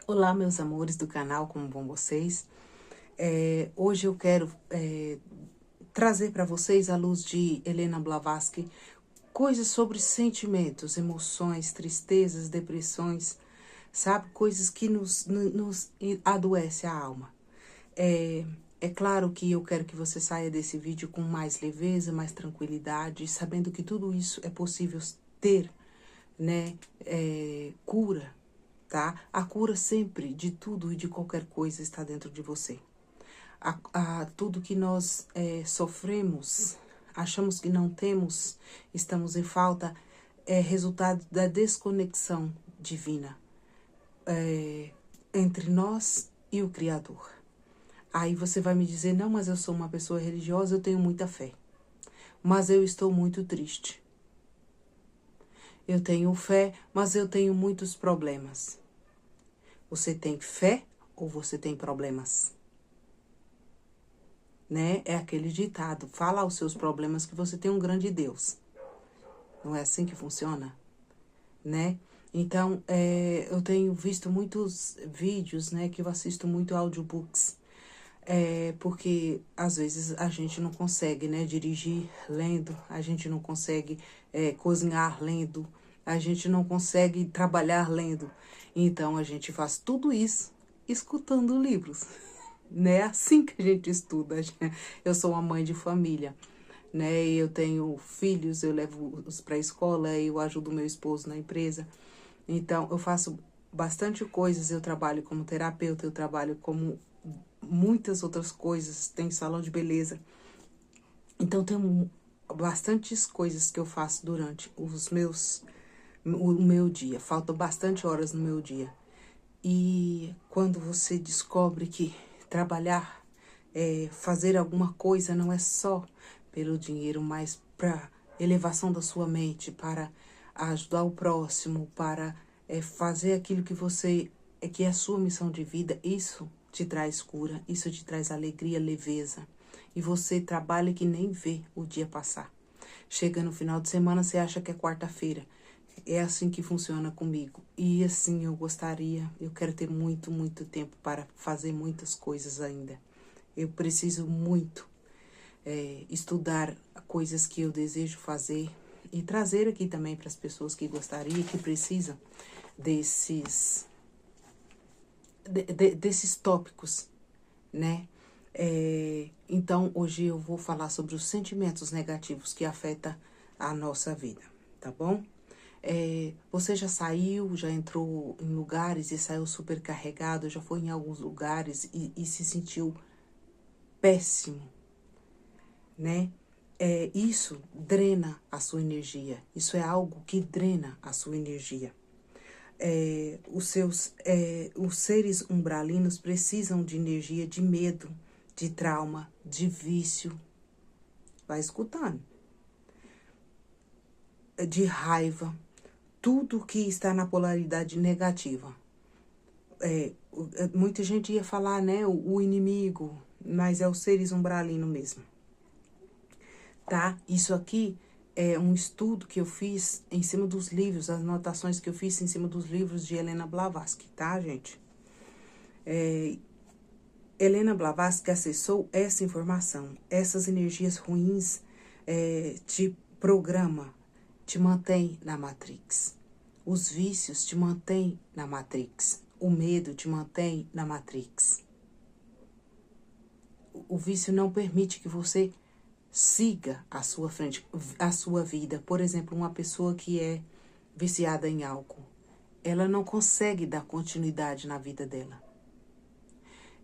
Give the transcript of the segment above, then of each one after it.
Olá, meus amores do canal, como vão vocês? Hoje eu quero trazer para vocês, à luz de Helena Blavatsky, coisas sobre sentimentos, emoções, tristezas, depressões, sabe? Coisas que nos adoecem a alma. É claro que eu quero que você saia desse vídeo com mais leveza, mais tranquilidade, sabendo que tudo isso é possível ter, né? Cura, tá? A cura sempre de tudo e de qualquer coisa está dentro de você. Tudo que nós sofremos, achamos que não temos, estamos em falta, é resultado da desconexão divina entre nós e o Criador. Aí você vai me dizer, não, mas eu sou uma pessoa religiosa, eu tenho muita fé. Mas eu estou muito triste. Eu tenho fé, mas eu tenho muitos problemas. Você tem fé ou você tem problemas? Né? É aquele ditado, fala aos seus problemas que você tem um grande Deus. Não é assim que funciona? Né? Então, eu tenho visto muitos vídeos, né, que eu assisto muito audiobooks, porque às vezes a gente não consegue, né, dirigir lendo, a gente não consegue cozinhar lendo, a gente não consegue trabalhar lendo. Então, a gente faz tudo isso escutando livros. Né? É assim que a gente estuda. Eu sou uma mãe de família, né? Eu tenho filhos, eu levo-os para a escola, eu ajudo meu esposo na empresa. Então, eu faço bastante coisas. Eu trabalho como terapeuta, eu trabalho como muitas outras coisas. Tenho salão de beleza. Então, tem bastantes coisas que eu faço durante o meu dia. Faltam bastante horas no meu dia. E quando você descobre que trabalhar, fazer alguma coisa não é só pelo dinheiro, mas para elevação da sua mente, para ajudar o próximo, para fazer aquilo que que é a sua missão de vida, isso te traz cura, isso te traz alegria, leveza. E você trabalha que nem vê o dia passar. Chega no final de semana, você acha que é quarta-feira. É assim que funciona comigo. E assim eu quero ter muito, muito tempo para fazer muitas coisas ainda. Eu preciso muito estudar coisas que eu desejo fazer e trazer aqui também para as pessoas que gostariam, que precisam desses, desses tópicos, né? Então, hoje eu vou falar sobre os sentimentos negativos que afetam a nossa vida, tá bom? Você já saiu, já entrou em lugares e saiu super carregado, já foi em alguns lugares e se sentiu péssimo, né? Isso drena a sua energia, isso é algo que drena a sua energia. Os seres umbralinos precisam de energia, de medo, de trauma, de vício. Vai escutando. De raiva. Tudo que está na polaridade negativa. Muita gente ia falar, né, o inimigo, mas é os seres umbralinos mesmo. Tá? Isso aqui é um estudo que eu fiz em cima dos livros, as anotações que eu fiz em cima dos livros de Helena Blavatsky, tá, gente? Helena Blavatsky acessou essa informação. Essas energias ruins te programa, te mantém na Matrix. Os vícios te mantêm na Matrix. O medo te mantém na Matrix. O vício não permite que você siga à sua frente, a sua vida. Por exemplo, uma pessoa que é viciada em álcool, ela não consegue dar continuidade na vida dela.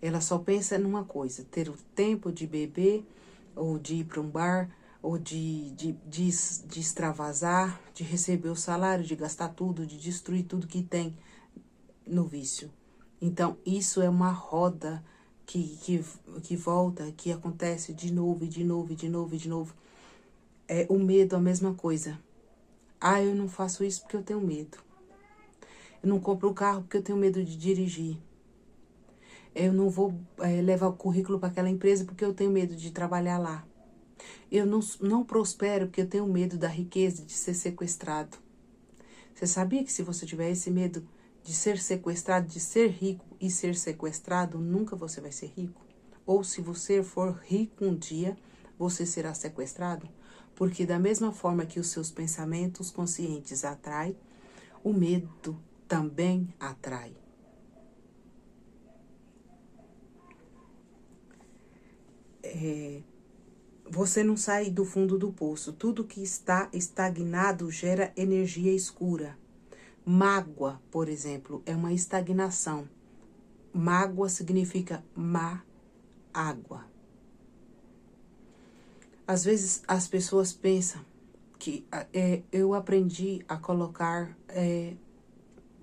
Ela só pensa numa coisa, ter o tempo de beber, ou de ir para um bar, ou de extravasar, de receber o salário, de gastar tudo, de destruir tudo que tem no vício. Então, isso é uma roda que volta, que acontece de novo, e de novo, e de novo, e de novo. O medo, a mesma coisa. Ah, eu não faço isso porque eu tenho medo. Eu não compro o carro porque eu tenho medo de dirigir. Eu não vou levar o currículo para aquela empresa porque eu tenho medo de trabalhar lá. Eu não prospero porque eu tenho medo da riqueza de ser sequestrado. Você sabia que se você tiver esse medo de ser sequestrado, de ser rico e ser sequestrado, nunca você vai ser rico. Ou se você for rico um dia, você será sequestrado. Porque da mesma forma que os seus pensamentos conscientes atraem, o medo também atrai. Você não sai do fundo do poço. Tudo que está estagnado gera energia escura. Mágoa, por exemplo, é uma estagnação. Mágoa significa má água. Às vezes as pessoas pensam que eu aprendi a colocar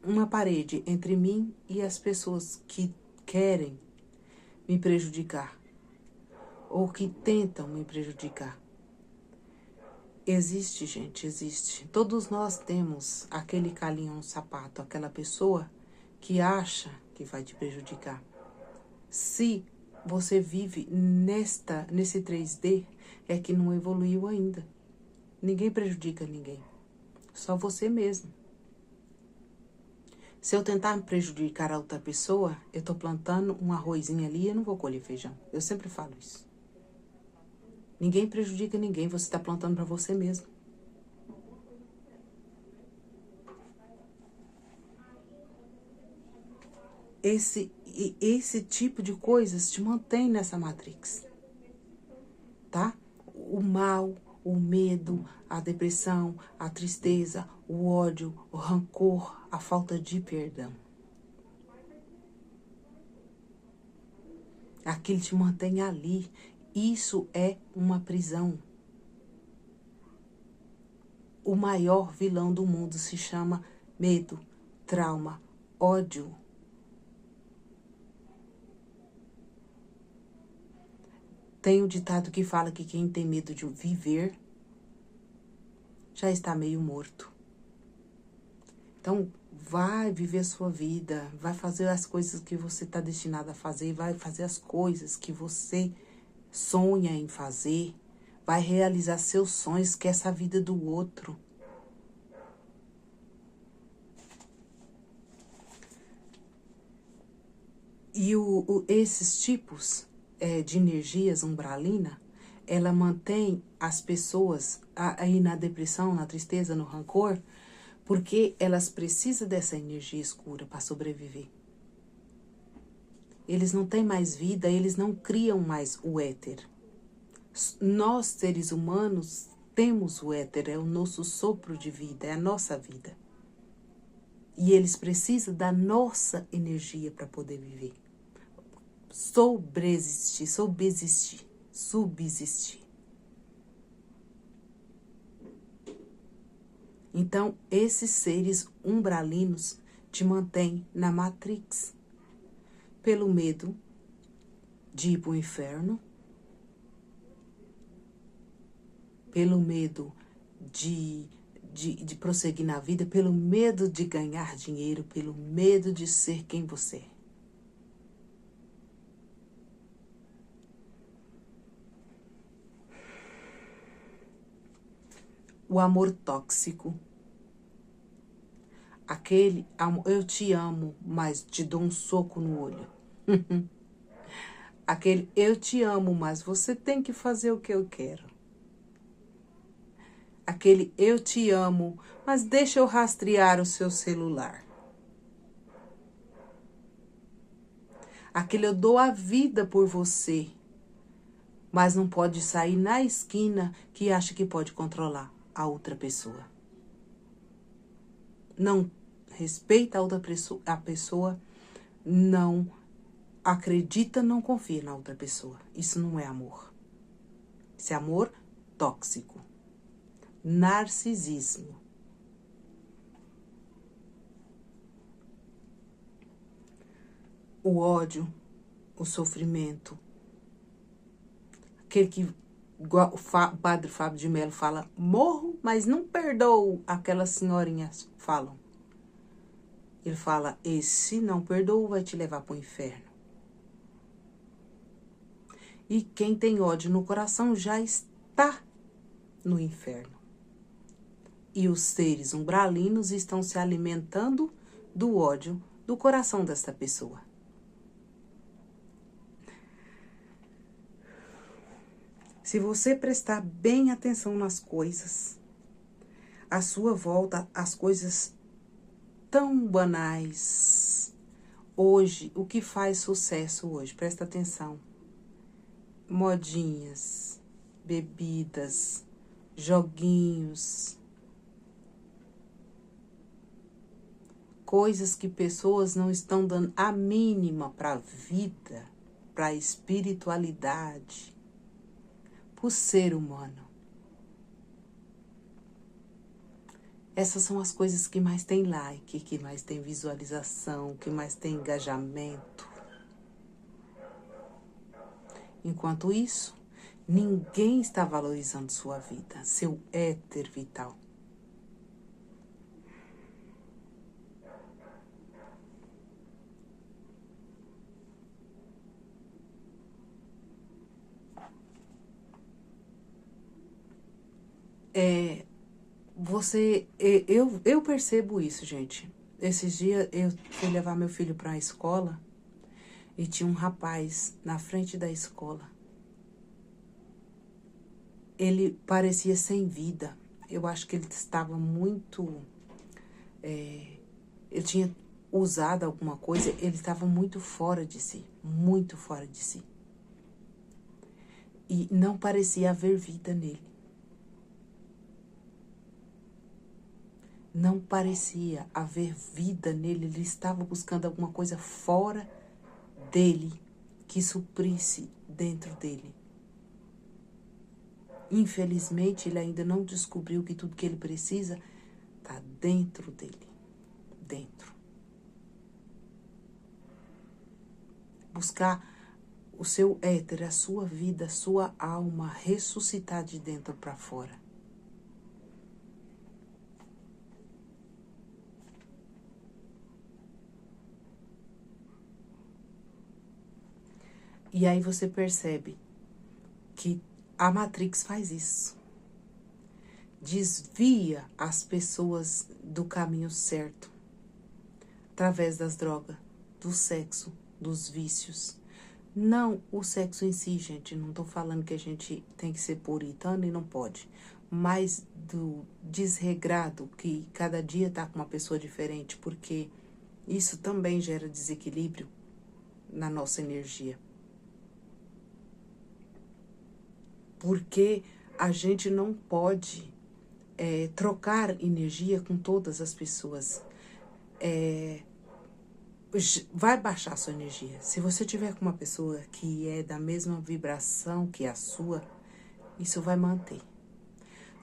uma parede entre mim e as pessoas que querem me prejudicar ou que tentam me prejudicar. Existe, gente, existe. Todos nós temos aquele calinho no sapato, aquela pessoa que acha que vai te prejudicar. Se você vive nesse 3D, é que não evoluiu ainda. Ninguém prejudica ninguém, só você mesmo. Se eu tentar prejudicar a outra pessoa, eu estou plantando um arrozinho ali e eu não vou colher feijão. Eu sempre falo isso. Ninguém prejudica ninguém, você está plantando para você mesmo. Esse tipo de coisas te mantém nessa matrix, tá? O mal, o medo, a depressão, a tristeza, o ódio, o rancor, a falta de perdão. Aquilo te mantém ali. Isso é uma prisão. O maior vilão do mundo se chama medo, trauma, ódio. Tem um ditado que fala que quem tem medo de viver já está meio morto. Então, vai viver a sua vida, vai fazer as coisas que você está destinado a fazer, vai fazer as coisas que você sonha em fazer, vai realizar seus sonhos, que é essa vida do outro. E esses tipos de energias umbralina, ela mantém as pessoas aí na depressão, na tristeza, no rancor, porque elas precisam dessa energia escura para sobreviver. Eles não têm mais vida, eles não criam mais o éter. Nós, seres humanos, temos o éter, é o nosso sopro de vida, é a nossa vida. E eles precisam da nossa energia para poder viver. Subsistir. Então, esses seres umbralinos te mantêm na matrix. Pelo medo de ir para o inferno, pelo medo de prosseguir na vida, pelo medo de ganhar dinheiro, pelo medo de ser quem você é. O amor tóxico. Aquele, eu te amo, mas te dou um soco no olho. Aquele, eu te amo, mas você tem que fazer o que eu quero. Aquele, eu te amo, mas deixa eu rastrear o seu celular. Aquele, eu dou a vida por você, mas não pode sair na esquina que acha que pode controlar a outra pessoa. Não respeita a pessoa, não acredita, não confia na outra pessoa. Isso não é amor. Isso é amor tóxico. Narcisismo. O ódio, o sofrimento. Aquele que igual o padre Fábio de Mello fala, morro, mas não perdoo, aquelas senhorinhas falam. Ele fala, esse não perdoa vai te levar para o inferno. E quem tem ódio no coração já está no inferno. E os seres umbralinos estão se alimentando do ódio do coração desta pessoa. Se você prestar bem atenção nas coisas, à sua volta, as coisas tão banais. Hoje, o que faz sucesso hoje? Presta atenção. Modinhas, bebidas, joguinhos. Coisas que pessoas não estão dando a mínima para a vida, para a espiritualidade, para o ser humano. Essas são as coisas que mais tem like, que mais tem visualização, que mais tem engajamento. Enquanto isso, ninguém está valorizando sua vida, seu éter vital. Eu percebo isso, gente. Esses dias eu fui levar meu filho para a escola e tinha um rapaz na frente da escola. Ele parecia sem vida. Eu acho que ele estava muito... ele tinha usado alguma coisa, ele estava muito fora de si. Muito fora de si. E não parecia haver vida nele. Não parecia haver vida nele, ele estava buscando alguma coisa fora dele, que suprisse dentro dele. Infelizmente, ele ainda não descobriu que tudo que ele precisa está dentro dele, dentro. Buscar o seu éter, a sua vida, a sua alma, ressuscitar de dentro para fora. E aí você percebe que a Matrix faz isso. Desvia as pessoas do caminho certo. Através das drogas, do sexo, dos vícios. Não o sexo em si, gente. Não estou falando que a gente tem que ser puritano e não pode. Mas do desregrado, que cada dia está com uma pessoa diferente. Porque isso também gera desequilíbrio na nossa energia. Porque a gente não pode trocar energia com todas as pessoas. Vai baixar a sua energia. Se você tiver com uma pessoa que é da mesma vibração que a sua, isso vai manter.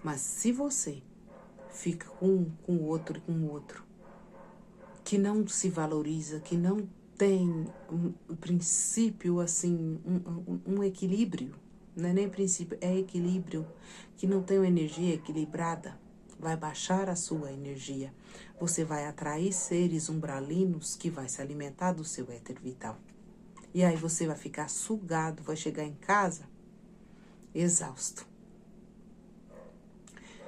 Mas se você fica com o outro e com o outro, que não se valoriza, que não tem um princípio, assim, um equilíbrio, não é nem princípio, é equilíbrio, que não tem uma energia equilibrada, vai baixar a sua energia. Você vai atrair seres umbralinos que vai se alimentar do seu éter vital. E aí você vai ficar sugado, vai chegar em casa exausto.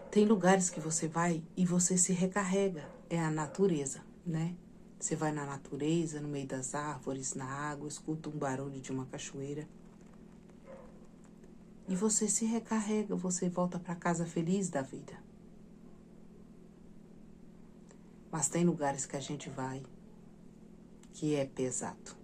Tem lugares que você vai e você se recarrega, é a natureza, né? Você vai na natureza, no meio das árvores, na água, escuta um barulho de uma cachoeira. E você se recarrega, você volta para casa feliz da vida. Mas tem lugares que a gente vai que é pesado.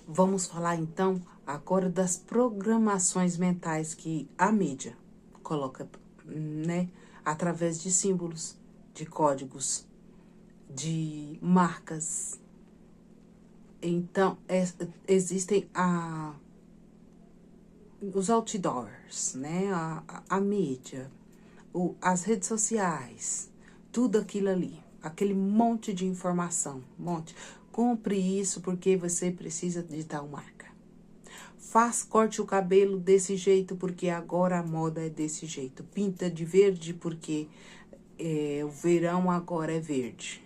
Vamos falar então agora das programações mentais que a mídia coloca, né? Através de símbolos, de códigos, de marcas. Então, existem os outdoors, né? A mídia, as redes sociais, tudo aquilo ali, aquele monte de informação, monte. Compre isso porque você precisa de tal marca. Corte o cabelo desse jeito porque agora a moda é desse jeito. Pinta de verde porque o verão agora é verde.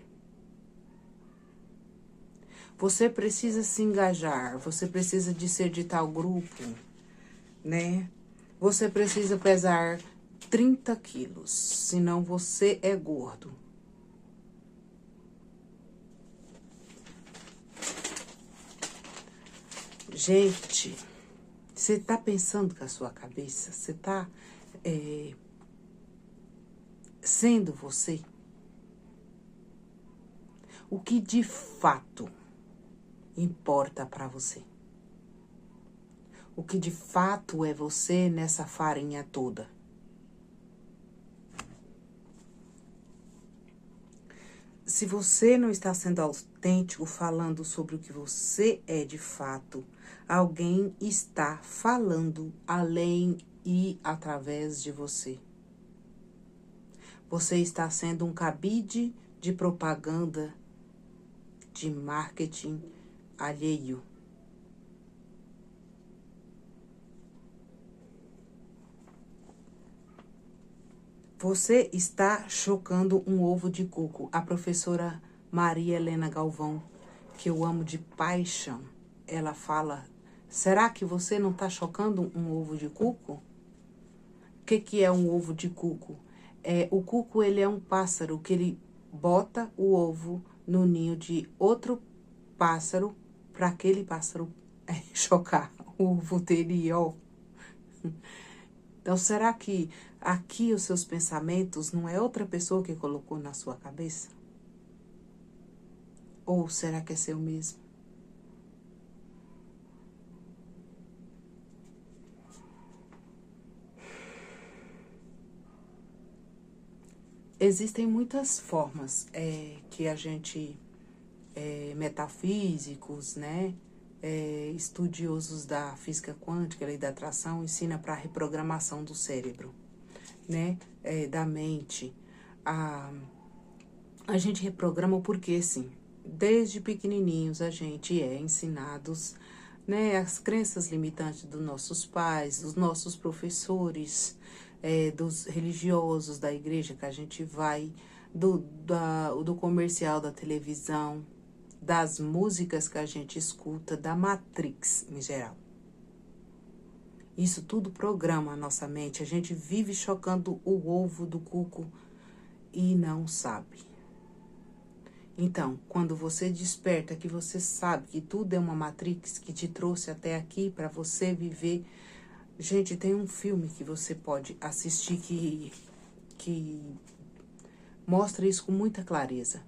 Você precisa se engajar, você precisa de ser de tal grupo, né? Você precisa pesar 30 quilos, senão você é gordo. Gente, você tá pensando com a sua cabeça? Você tá sendo você? O que de fato importa para você? O que de fato é você nessa farinha toda? Se você não está sendo autêntico falando sobre o que você é de fato, alguém está falando além e através de você. Você está sendo um cabide de propaganda, de marketing alheio. Você está chocando um ovo de coco. A professora Maria Helena Galvão, que eu amo de paixão, ela fala: será que você não está chocando um ovo de coco? O que é um ovo de cuco? O cuco, ele é um pássaro que ele bota o ovo no ninho de outro pássaro para aquele pássaro chocar o ovo dele, ó. Então, será que aqui os seus pensamentos não é outra pessoa que colocou na sua cabeça? Ou será que é seu mesmo? Existem muitas formas que a gente, metafísicos, né, estudiosos da física quântica e da atração, ensina para a reprogramação do cérebro, né, da mente. A gente reprograma porque, assim, desde pequenininhos a gente é ensinados, né, as crenças limitantes dos nossos pais, dos nossos professores, dos religiosos da igreja que a gente vai, do comercial da televisão, das músicas que a gente escuta, da Matrix em geral. Isso tudo programa a nossa mente. A gente vive chocando o ovo do cuco e não sabe. Então, quando você desperta, que você sabe que tudo é uma Matrix que te trouxe até aqui para você viver. Gente, tem um filme que você pode assistir que mostra isso com muita clareza,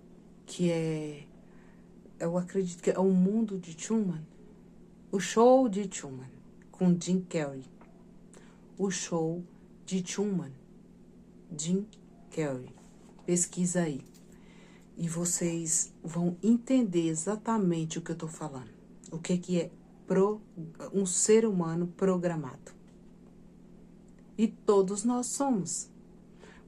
que eu acredito que é O Mundo de Truman, O Show de Truman, com Jim Carrey. O Show de Truman, Jim Carrey. Pesquisa aí. E vocês vão entender exatamente o que eu tô falando. O que é um ser humano programado. E todos nós somos.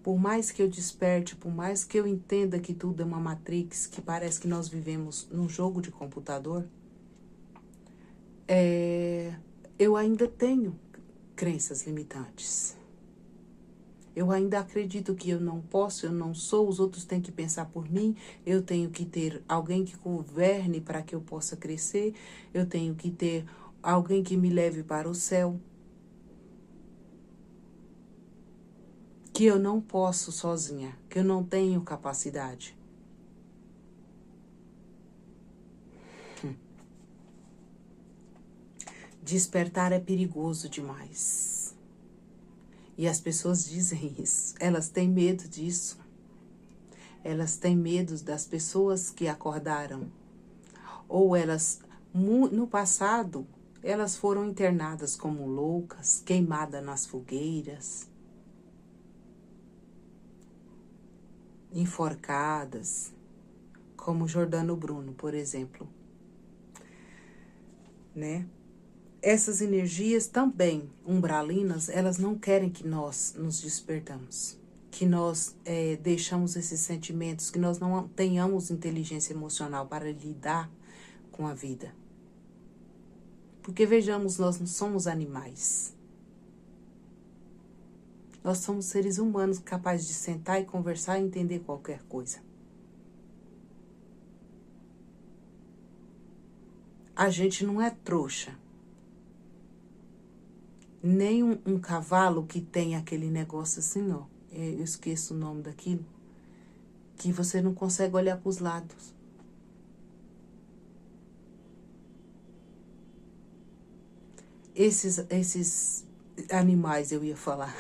Por mais que eu desperte, por mais que eu entenda que tudo é uma Matrix, que parece que nós vivemos num jogo de computador, eu ainda tenho crenças limitantes. Eu ainda acredito que eu não posso, eu não sou, os outros têm que pensar por mim, eu tenho que ter alguém que governe para que eu possa crescer, eu tenho que ter alguém que me leve para o céu. Que eu não posso sozinha, que eu não tenho capacidade. Despertar é perigoso demais. E as pessoas dizem isso. Elas têm medo disso. Elas têm medo das pessoas que acordaram. Ou elas, no passado, elas foram internadas como loucas, queimadas nas fogueiras, enforcadas, como Jordano Bruno, por exemplo. Né? Essas energias também umbralinas, elas não querem que nós nos despertamos, que nós deixamos esses sentimentos, que nós não tenhamos inteligência emocional para lidar com a vida. Porque vejamos, nós não somos animais. Nós somos seres humanos capazes de sentar e conversar e entender qualquer coisa. A gente não é trouxa. Nem um cavalo que tem aquele negócio assim, ó. Eu esqueço o nome daquilo. Que você não consegue olhar para os lados. Esses animais, eu ia falar.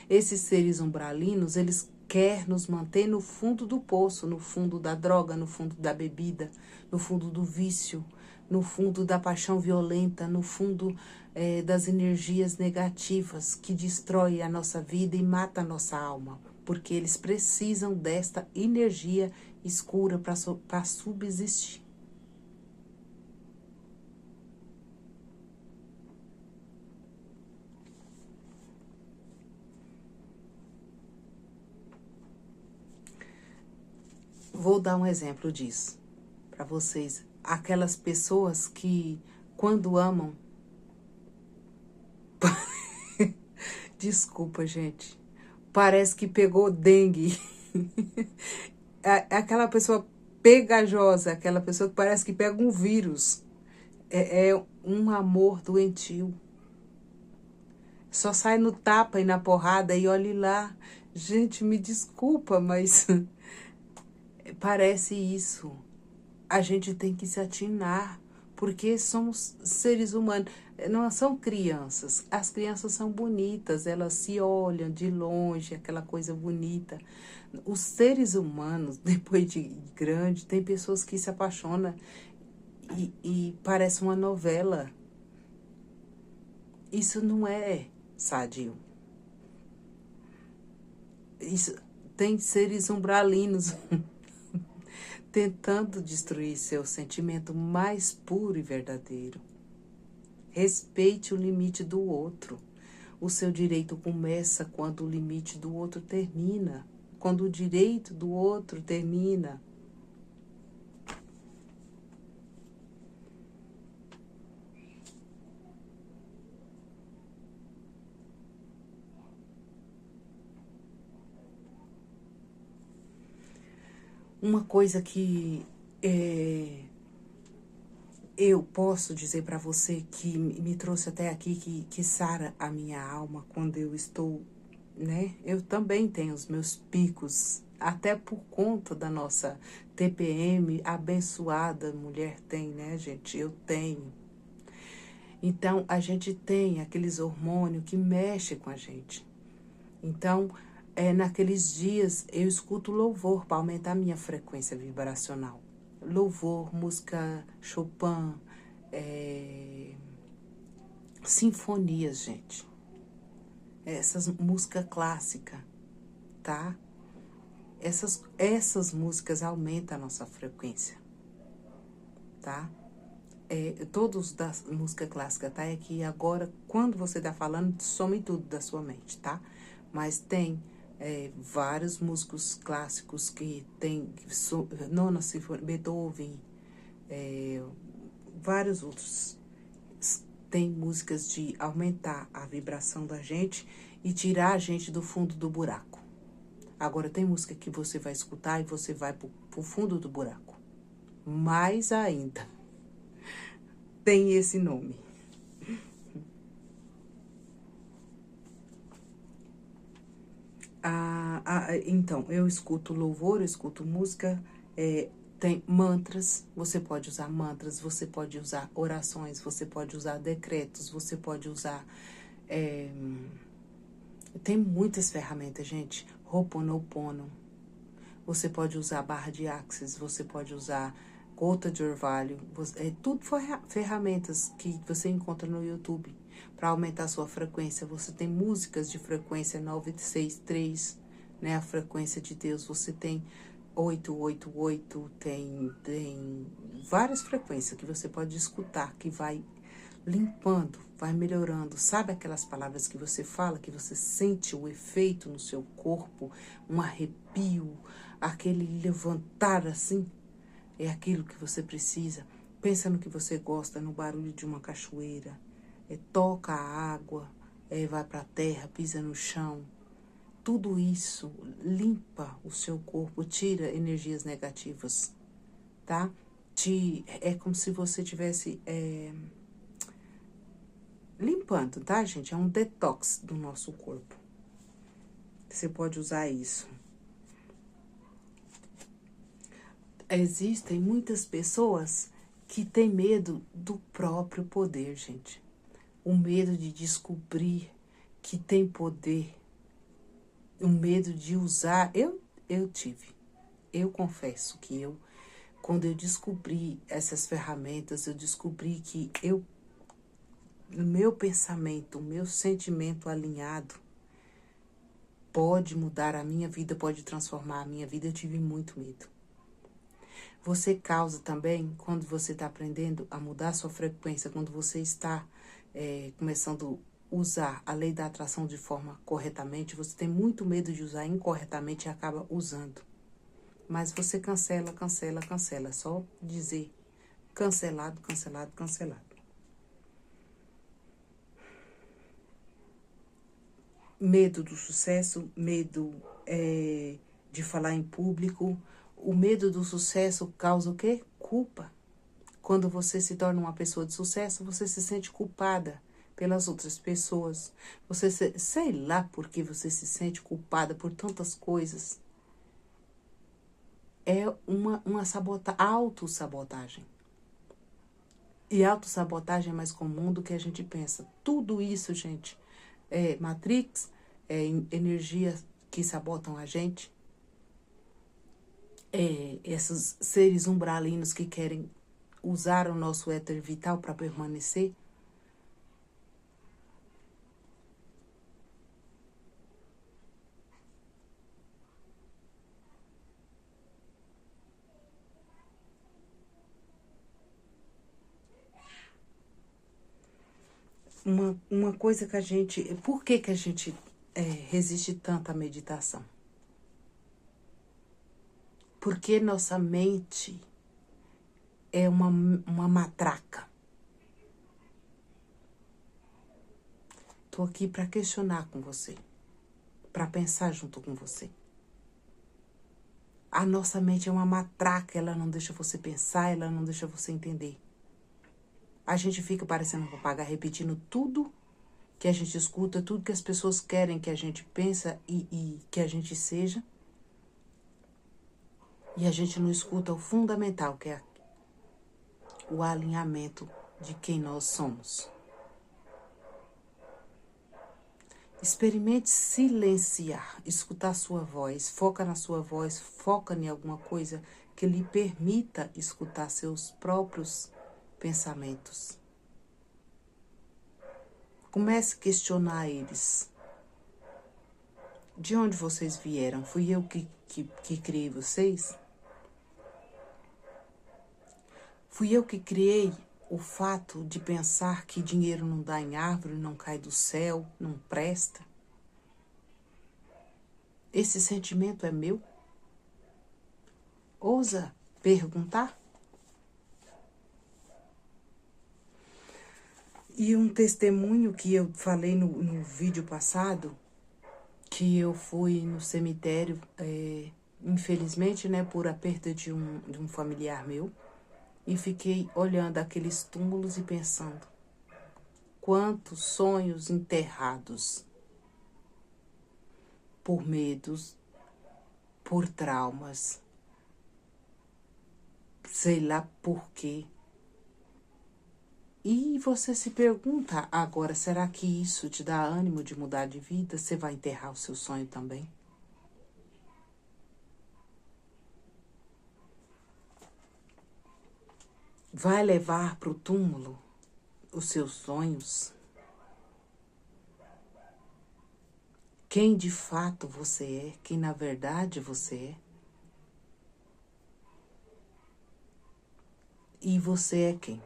Esses seres umbralinos, eles querem nos manter no fundo do poço, no fundo da droga, no fundo da bebida, no fundo do vício, no fundo da paixão violenta, no fundo das energias negativas que destrói a nossa vida e mata a nossa alma. Porque eles precisam desta energia escura para subsistir. Vou dar um exemplo disso para vocês. Aquelas pessoas que, quando amam. Desculpa, gente. Parece que pegou dengue. Aquela pessoa pegajosa, aquela pessoa que parece que pega um vírus. É um amor doentio. Só sai no tapa e na porrada e olhe lá. Gente, me desculpa, mas parece isso. A gente tem que se atinar, porque somos seres humanos, não são crianças. As crianças são bonitas, elas se olham de longe, aquela coisa bonita. Os seres humanos, depois de grande, tem pessoas que se apaixonam e parece uma novela. Isso não é sadio. Isso, tem seres umbralinos tentando destruir seu sentimento mais puro e verdadeiro. Respeite o limite do outro. O seu direito começa quando o limite do outro termina. Quando o direito do outro termina. Uma coisa que eu posso dizer para você que me trouxe até aqui, que sara a minha alma quando eu estou, né? Eu também tenho os meus picos, até por conta da nossa TPM abençoada, mulher tem, né, gente? Eu tenho. Então, a gente tem aqueles hormônios que mexem com a gente. Então, naqueles dias, eu escuto louvor para aumentar a minha frequência vibracional. Louvor, música Chopin, sinfonias, gente. Essas música clássica, tá? Essas músicas aumentam a nossa frequência, tá? Todos da música clássica, tá? É que agora, quando você tá falando, some tudo da sua mente, tá? Mas tem vários músicos clássicos que tem Nona Sinfonia, Beethoven, vários outros. Tem músicas de aumentar a vibração da gente e tirar a gente do fundo do buraco. Agora, tem música que você vai escutar e você vai pro fundo do buraco. Mais ainda, tem esse nome. Então, eu escuto louvor, eu escuto música, tem mantras, você pode usar mantras, você pode usar orações, você pode usar decretos, você pode usar... tem muitas ferramentas, gente. Ho'oponopono. Você pode usar barra de Axis, você pode usar gota de orvalho. Tudo ferramentas que você encontra no YouTube para aumentar a sua frequência. Você tem músicas de frequência 963, né? A frequência de Deus. Você tem 888, tem várias frequências que você pode escutar, que vai limpando, vai melhorando. Sabe aquelas palavras que você fala, que você sente o efeito no seu corpo, um arrepio, aquele levantar assim? É aquilo que você precisa. Pensa no que você gosta, no barulho de uma cachoeira. Toca a água, vai para a terra, pisa no chão. Tudo isso limpa o seu corpo, tira energias negativas, tá? É como se você tivesse limpando, tá, gente? É um detox do nosso corpo. Você pode usar isso. Existem muitas pessoas que têm medo do próprio poder, gente. O medo de descobrir que tem poder. O medo de usar. Eu tive. Eu confesso que quando eu descobri essas ferramentas, eu descobri que o meu pensamento, o meu sentimento alinhado pode mudar a minha vida, pode transformar a minha vida. Eu tive muito medo. Você causa também, quando você está aprendendo a mudar a sua frequência, quando você está começando a usar a lei da atração de forma corretamente, você tem muito medo de usar incorretamente e acaba usando. Mas você cancela, cancela, cancela. É só dizer cancelado, cancelado, cancelado. Medo do sucesso, medo de falar em público. O medo do sucesso causa o quê? Culpa. Quando você se torna uma pessoa de sucesso, você se sente culpada pelas outras pessoas. Sei lá por que você se sente culpada por tantas coisas. É uma autossabotagem. E autossabotagem é mais comum do que a gente pensa. Tudo isso, gente, é Matrix, é energias que sabotam a gente. Esses seres umbralinos que querem usar o nosso éter vital para permanecer. Uma coisa que a gente... Por que a gente resiste tanto à meditação? Porque nossa mente é uma matraca. Estou aqui para questionar com você, para pensar junto com você. A nossa mente é uma matraca, ela não deixa você pensar, ela não deixa você entender. A gente fica parecendo um papagaio repetindo tudo que a gente escuta, tudo que as pessoas querem que a gente pensa e que a gente seja. E a gente não escuta o fundamental, que é o alinhamento de quem nós somos. Experimente silenciar, escutar a sua voz, foca na sua voz, foca em alguma coisa que lhe permita escutar seus próprios pensamentos. Comece a questionar eles. De onde vocês vieram? Fui eu que criei vocês? Fui eu que criei o fato de pensar que dinheiro não dá em árvore, não cai do céu, não presta? Esse sentimento é meu? Ousa perguntar? E um testemunho que eu falei no vídeo passado, que eu fui no cemitério, infelizmente, né, por a perda de um familiar meu, e fiquei olhando aqueles túmulos e pensando, quantos sonhos enterrados por medos, por traumas, sei lá por quê. E você se pergunta agora, será que isso te dá ânimo de mudar de vida? Você vai enterrar o seu sonho também? Vai levar para o túmulo os seus sonhos? Quem de fato você é? Quem na verdade você é? E você é quem?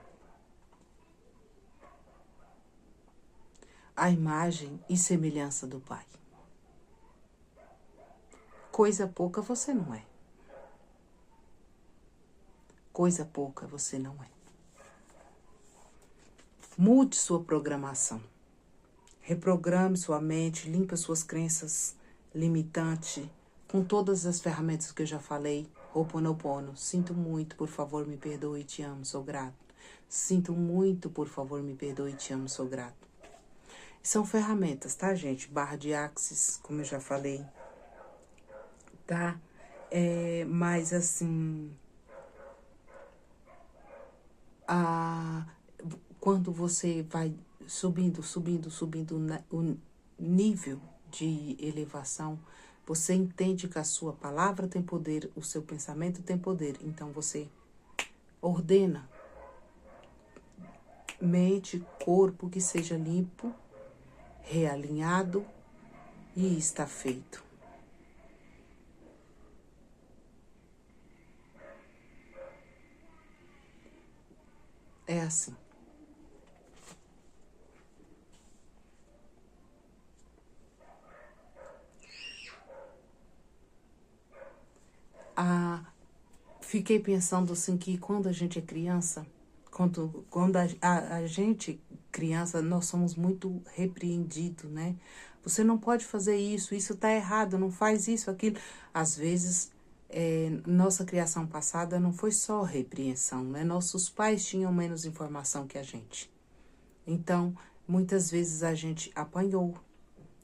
A imagem e semelhança do Pai. Coisa pouca você não é. Coisa pouca você não é. Mude sua programação. Reprograme sua mente, limpe suas crenças limitantes com todas as ferramentas que eu já falei. Ho'oponopono. Sinto muito, por favor, me perdoe, te amo, sou grato. Sinto muito, por favor, me perdoe, te amo, sou grato. São ferramentas, tá, gente? Barra de Axis, como eu já falei, tá? Mas, assim, quando você vai subindo o nível de elevação, você entende que a sua palavra tem poder, o seu pensamento tem poder. Então, você ordena mente, corpo, que seja limpo, realinhado e está feito. É assim. Fiquei pensando assim que quando a gente é criança, quando a gente criança, nós somos muito repreendidos, né? Você não pode fazer isso tá errado, não faz isso, aquilo. Às vezes, nossa criação passada não foi só repreensão, né? Nossos pais tinham menos informação que a gente. Então, muitas vezes a gente apanhou.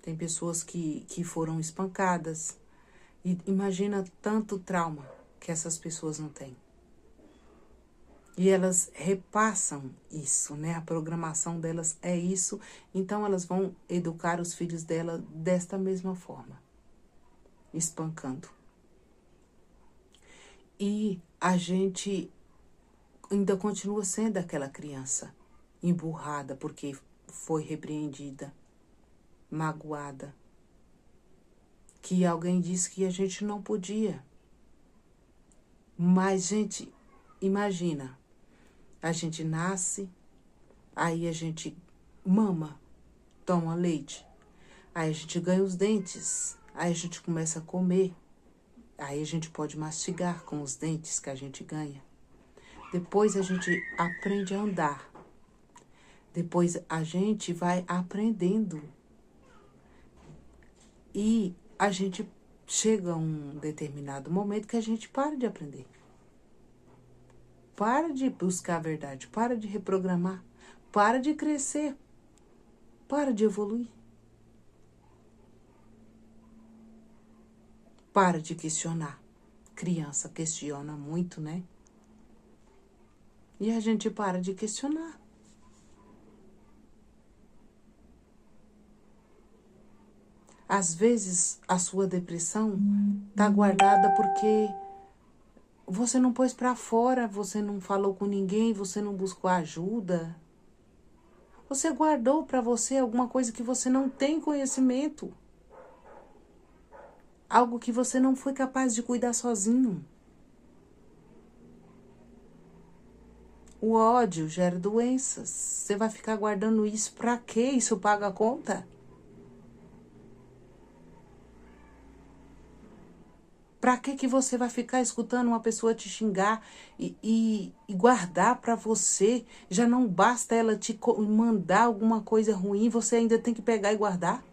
Tem pessoas que foram espancadas. E imagina tanto trauma que essas pessoas não têm. E elas repassam isso, né? A programação delas é isso. Então, elas vão educar os filhos dela desta mesma forma. Espancando. E a gente ainda continua sendo aquela criança emburrada porque foi repreendida, magoada. Que alguém disse que a gente não podia. Mas, gente, imagina, a gente nasce, aí a gente mama, toma leite, aí a gente ganha os dentes, aí a gente começa a comer, aí a gente pode mastigar com os dentes que a gente ganha. Depois a gente aprende a andar. Depois a gente vai aprendendo. E a gente chega a um determinado momento que a gente para de aprender. Para de buscar a verdade, para de reprogramar, para de crescer, para de evoluir. Para de questionar. Criança questiona muito, né? E a gente para de questionar. Às vezes, a sua depressão está guardada porque você não pôs para fora, você não falou com ninguém, você não buscou ajuda. Você guardou para você alguma coisa que você não tem conhecimento. Algo que você não foi capaz de cuidar sozinho. O ódio gera doenças. Você vai ficar guardando isso para quê? Isso paga a conta? Para que você vai ficar escutando uma pessoa te xingar e guardar para você? Já não basta ela te mandar alguma coisa ruim, você ainda tem que pegar e guardar?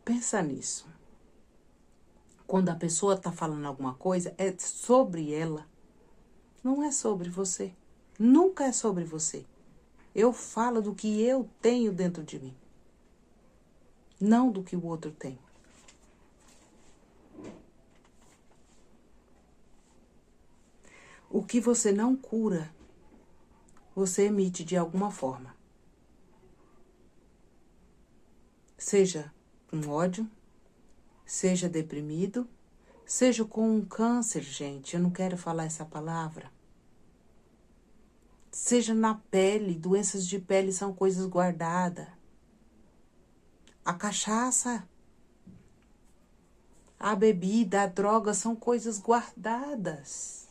Pensa nisso. Quando a pessoa está falando alguma coisa, é sobre ela. Não é sobre você. Nunca é sobre você. Eu falo do que eu tenho dentro de mim. Não do que o outro tem. O que você não cura, você emite de alguma forma. Seja com ódio, seja deprimido, seja com um câncer, gente. Eu não quero falar essa palavra. Seja na pele, doenças de pele são coisas guardadas. A cachaça, a bebida, a droga são coisas guardadas.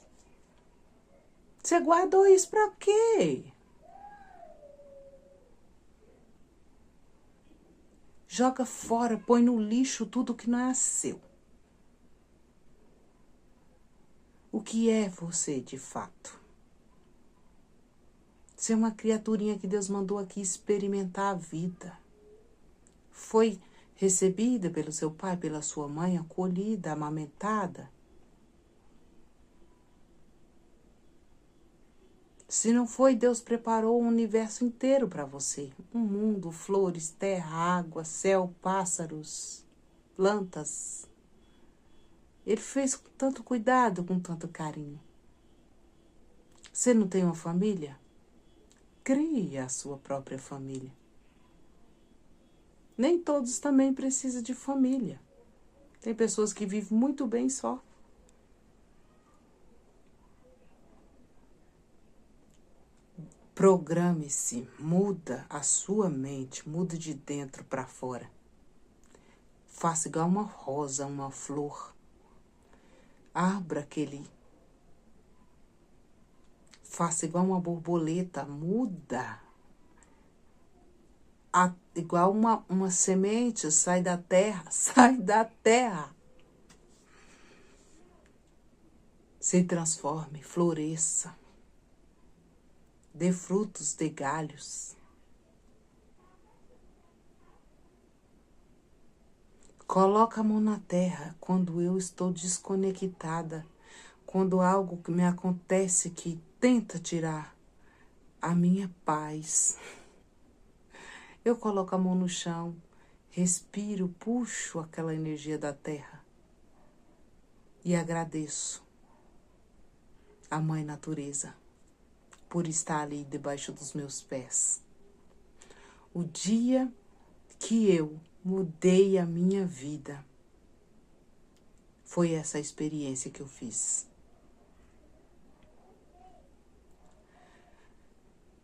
Você guardou isso pra quê? Joga fora, põe no lixo tudo que não é seu. O que é você de fato? Você é uma criaturinha que Deus mandou aqui experimentar a vida. Foi recebida pelo seu pai, pela sua mãe, acolhida, amamentada. Se não foi, Deus preparou o universo inteiro para você. Um mundo, flores, terra, água, céu, pássaros, plantas. Ele fez com tanto cuidado, com tanto carinho. Você não tem uma família? Crie a sua própria família. Nem todos também precisam de família. Tem pessoas que vivem muito bem só. Programe-se, muda a sua mente, muda de dentro para fora. Faça igual uma rosa, uma flor. Abra aquele. Faça igual uma borboleta, muda. Igual uma semente, sai da terra, sai da terra. Se transforme, floresça. Dê frutos, dê galhos. Coloca a mão na terra quando eu estou desconectada, quando algo que me acontece que tenta tirar a minha paz. Eu coloco a mão no chão, respiro, puxo aquela energia da terra e agradeço a Mãe Natureza por estar ali debaixo dos meus pés. O dia que eu mudei a minha vida foi essa experiência que eu fiz.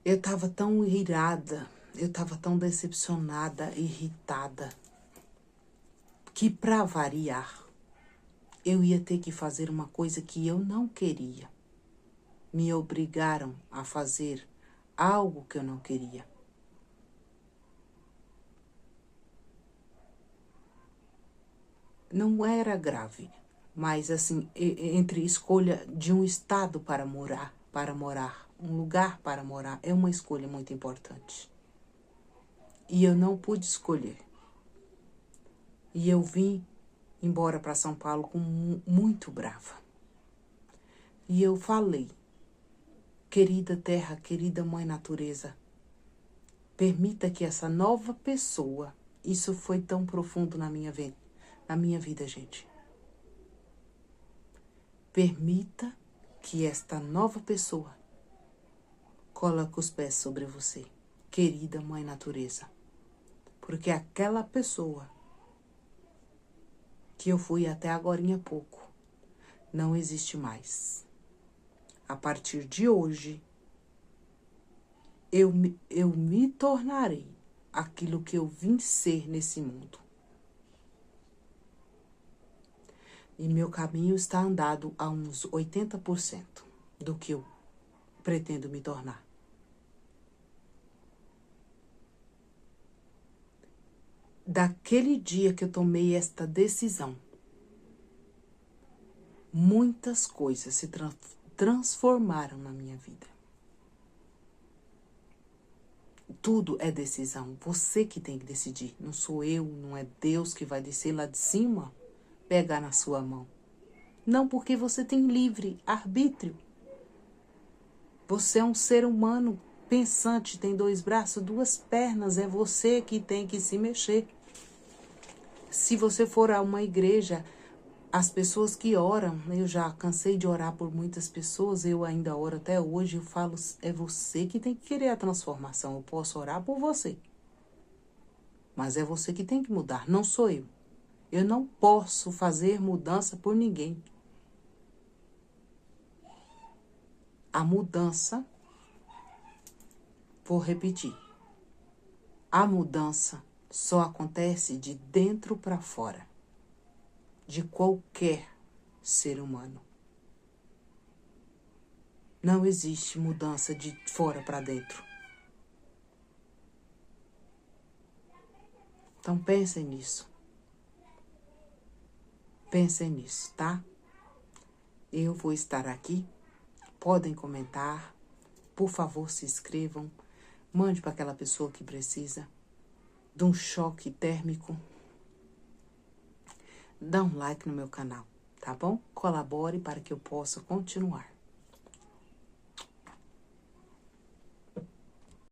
Eu estava tão irada, eu estava tão decepcionada, irritada, que para variar, eu ia ter que fazer uma coisa que eu não queria. Me obrigaram a fazer algo que eu não queria. Não era grave, mas assim, entre escolha de um estado para morar, um lugar para morar, é uma escolha muito importante. E eu não pude escolher. E eu vim embora para São Paulo muito brava. E eu falei, querida terra, querida Mãe Natureza, permita que essa nova pessoa, isso foi tão profundo na minha vida, gente. Permita que esta nova pessoa coloque os pés sobre você, querida Mãe Natureza. Porque aquela pessoa que eu fui até agorinha pouco não existe mais. A partir de hoje, eu me tornarei aquilo que eu vim ser nesse mundo. E meu caminho está andado a uns 80% do que eu pretendo me tornar. Daquele dia que eu tomei esta decisão, muitas coisas se transformaram na minha vida. Tudo é decisão. Você que tem que decidir. Não sou eu, não é Deus que vai descer lá de cima, pegar na sua mão. Não, porque você tem livre arbítrio. Você é um ser humano pensante, tem 2 braços, 2 pernas. É você que tem que se mexer. Se você for a uma igreja, as pessoas que oram, eu já cansei de orar por muitas pessoas, eu ainda oro até hoje, eu falo, é você que tem que querer a transformação. Eu posso orar por você, mas é você que tem que mudar, não sou eu. Eu não posso fazer mudança por ninguém. A mudança, vou repetir, a mudança só acontece de dentro para fora, de qualquer ser humano. Não existe mudança de fora para dentro. Então pensem nisso. Pensem nisso, tá? Eu vou estar aqui. Podem comentar. Por favor, se inscrevam. Mande para aquela pessoa que precisa de um choque térmico. dá um like no meu canal, tá bom? Colabore para que eu possa continuar.